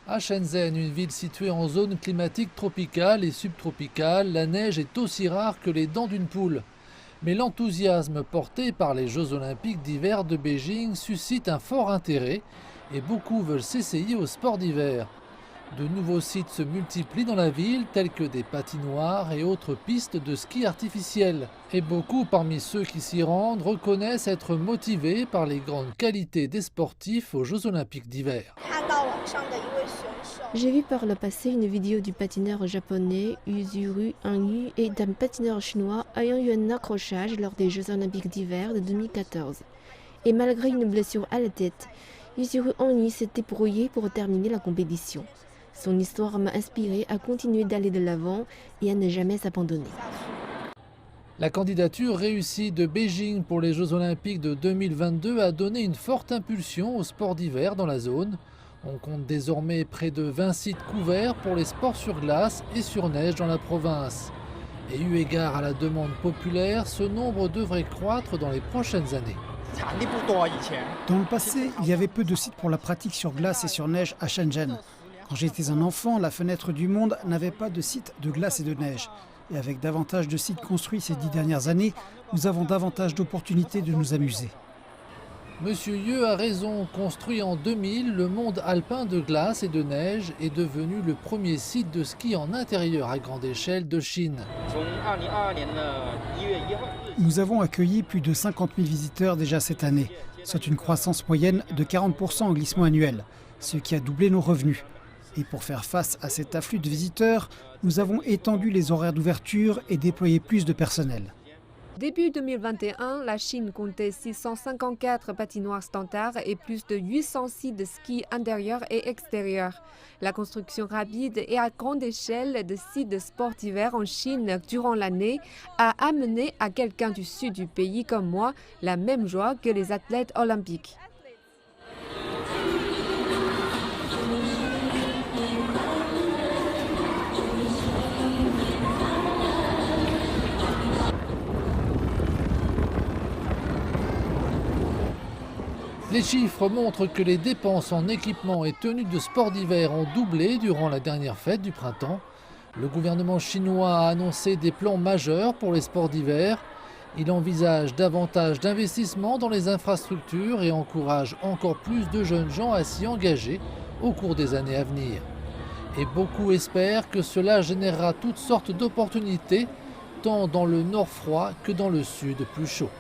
À Shenzhen, une ville située en zone climatique tropicale et subtropicale, la neige est aussi rare que les dents d'une poule. Mais l'enthousiasme porté par les Jeux olympiques d'hiver de Beijing suscite un fort intérêt et beaucoup veulent s'essayer au sport d'hiver. De nouveaux sites se multiplient dans la ville, tels que des patinoires et autres pistes de ski artificielles. Et beaucoup parmi ceux qui s'y rendent reconnaissent être motivés par les grandes qualités des sportifs aux Jeux olympiques d'hiver. J'ai vu par le passé une vidéo du patineur japonais Yuzuru Hanyu et d'un patineur chinois ayant eu un accrochage lors des Jeux olympiques d'hiver de 2014. Et malgré une blessure à la tête, Yuzuru Hanyu s'est débrouillé pour terminer la compétition. Son histoire m'a inspiré à continuer d'aller de l'avant et à ne jamais abandonner. La candidature réussie de Beijing pour les Jeux olympiques de 2022 a donné une forte impulsion au sport d'hiver dans la zone. On compte désormais près de 20 sites couverts pour les sports sur glace et sur neige dans la province. Et eu égard à la demande populaire, ce nombre devrait croître dans les prochaines années. Dans le passé, il y avait peu de sites pour la pratique sur glace et sur neige à Shenzhen. Quand j'étais un enfant, la fenêtre du monde n'avait pas de site de glace et de neige. Et avec davantage de sites construits ces 10 dernières années, nous avons davantage d'opportunités de nous amuser. Monsieur Yeu a raison, construit en 2000, le monde alpin de glace et de neige est devenu le premier site de ski en intérieur à grande échelle de Chine. Nous avons accueilli plus de 50 000 visiteurs déjà cette année, soit une croissance moyenne de 40% en glissement annuel, ce qui a doublé nos revenus. Et pour faire face à cet afflux de visiteurs, nous avons étendu les horaires d'ouverture et déployé plus de personnel. Début 2021, la Chine comptait 654 patinoires standards et plus de 800 sites de ski intérieur et extérieur. La construction rapide et à grande échelle de sites de sport d'hiver en Chine durant l'année a amené à quelqu'un du sud du pays comme moi la même joie que les athlètes olympiques. Les chiffres montrent que les dépenses en équipement et tenues de sport d'hiver ont doublé durant la dernière fête du printemps. Le gouvernement chinois a annoncé des plans majeurs pour les sports d'hiver. Il envisage davantage d'investissements dans les infrastructures et encourage encore plus de jeunes gens à s'y engager au cours des années à venir. Et beaucoup espèrent que cela générera toutes sortes d'opportunités, tant dans le nord froid que dans le sud plus chaud.